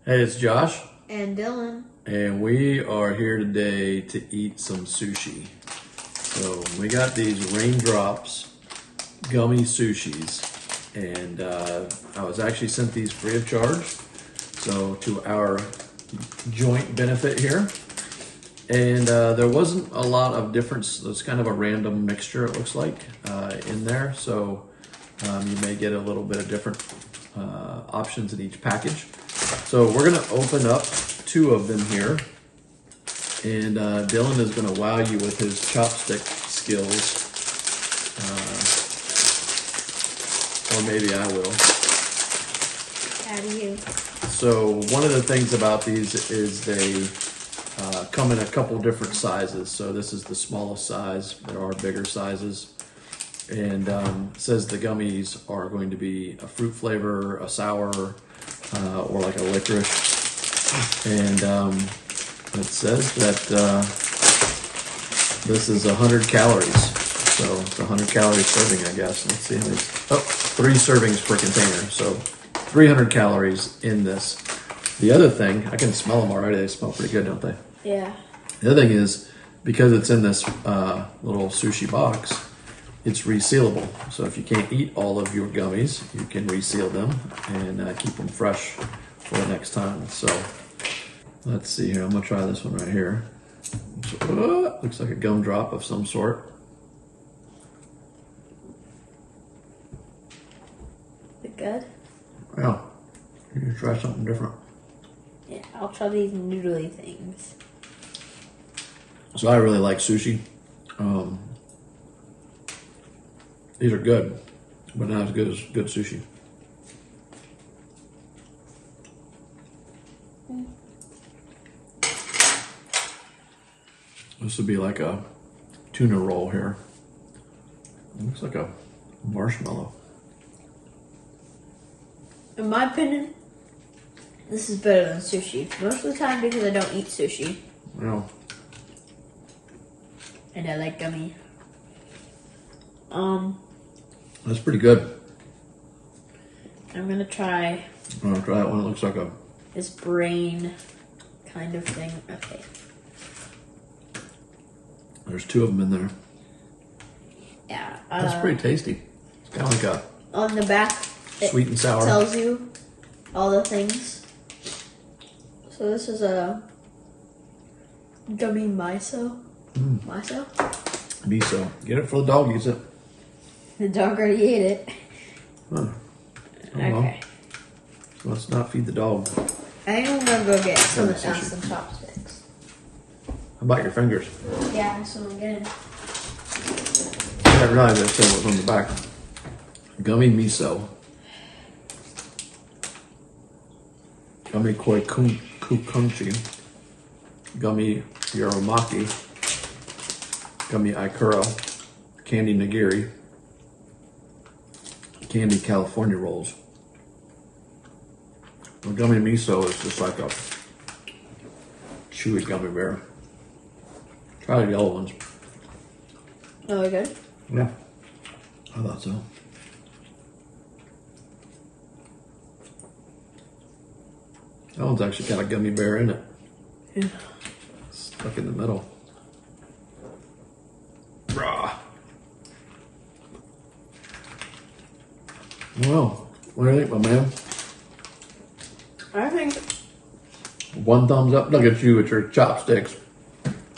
Hey, it's Josh. And Dylan. And we are here today to eat some sushi. So we got these Raindrops gummy sushis. And I was actually sent these free of charge. So to our joint benefit here. And there wasn't a lot of difference. It's kind of a random mixture, it looks like, in there. So you may get a little bit of different options in each package. So we're gonna open up 2 of them here. And Dylan is gonna wow you with his chopstick skills. Or maybe I will. How do you? So one of the things about these is they come in a couple different sizes. So this is the smallest size. There are bigger sizes. And it says the gummies are going to be a fruit flavor, a sour, or like a licorice. And it says that this is 100 calories. So it's a 100 calorie serving, I guess. Let's see how many. Oh, 3 servings per container. So 300 calories in this. The other thing, I can smell them already. They smell pretty good, don't they? Yeah. The other thing is, because it's in this little sushi box, it's resealable. So if you can't eat all of your gummies, you can reseal them and keep them fresh for the next time. So let's see here. I'm gonna try this one right here. Looks like a gumdrop of some sort. Is it good? Yeah, you can try something different. Yeah, I'll try these noodly things. So I really like sushi. These are good, but not as good as good sushi. This would be like a tuna roll here. It looks like a marshmallow. In my opinion, this is better than sushi. Most of the time because I don't eat sushi. Yeah. And I like gummy. That's pretty good. I'm gonna try I'm gonna try that one. It looks like a this brain kind of thing. Okay. There's 2 of them in there. Yeah. That's pretty tasty. It's kind of like a On the back, sweet and sour. It tells you all the things. So this is a gummy miso. Miso? Miso. Get it for the dog. Use it. The dog already ate it. Huh. Oh, Okay. well. So let's not feed the dog. I think I'm gonna go get some Sushi. chopsticks. How about your fingers? Yeah, that's what I'm getting. I didn't realize that said what was on the back. Gummy miso. Gummy koi kukunchi. Gummy yoromaki. Gummy ikura. Candy nigiri. Candy California rolls. The gummy miso is just like a chewy gummy bear. Try the yellow ones. Oh, we good? Yeah, I thought so. That one's actually got a gummy bear in it. Yeah. Stuck in the middle. Rah. Well, what do you think, my man? I think 1 thumbs up. Look at you with your chopsticks.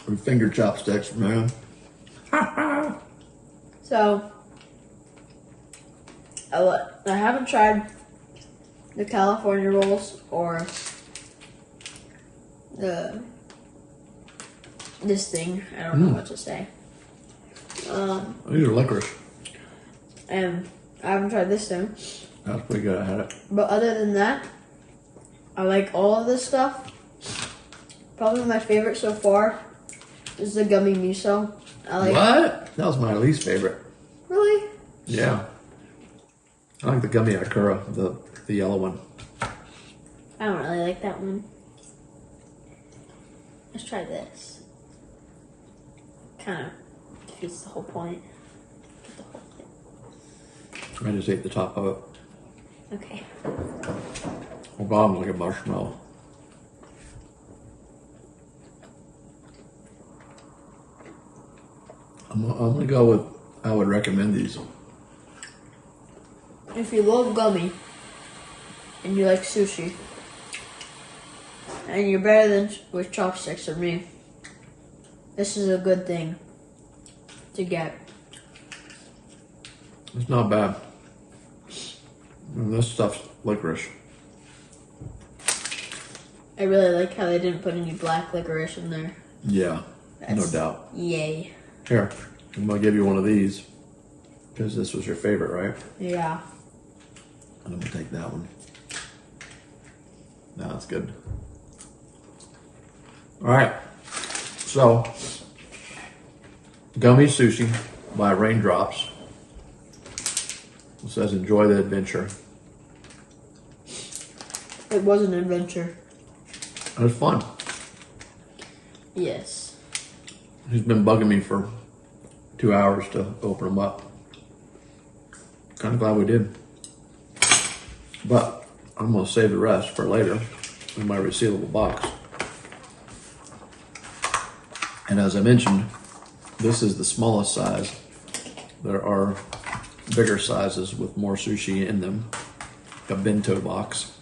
Your finger chopsticks, man. so. I haven't tried the California rolls or this thing. I don't know what to say. These are licorice. And I haven't tried this thing. That's pretty good. I had it. But other than that, I like all of this stuff. Probably my favorite so far is the gummy miso. I like. What? That was my least favorite. Really? Yeah. I like the gummy ikura, the yellow one. I don't really like that one. Let's try this. Kind of defeats the whole point. Get the whole thing. I just ate the top of it. Okay. The bottom's like a marshmallow. I'm gonna go with, I would recommend these. If you love gummy and you like sushi, and you're better than with chopsticks or me, this is a good thing to get. It's not bad. And this stuff's licorice. I really like how they didn't put any black licorice in there. Yeah, no doubt. Yay. Here, I'm gonna give you one of these because this was your favorite, right? Yeah. And I'm gonna take that one. Now that's good. All right, so Gummy Sushi by Raindrops. It says enjoy the adventure. It was an adventure. It was fun. Yes. He's been bugging me for 2 hours to open them up. Kind of glad we did. But I'm gonna save the rest for later in my resealable box. And as I mentioned, this is the smallest size. There are bigger sizes with more sushi in them. A bento box.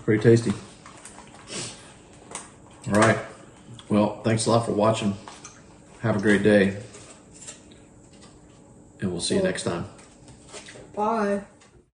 Pretty tasty. All right. Well, thanks a lot for watching. Have a great day. And we'll see you next time. Bye.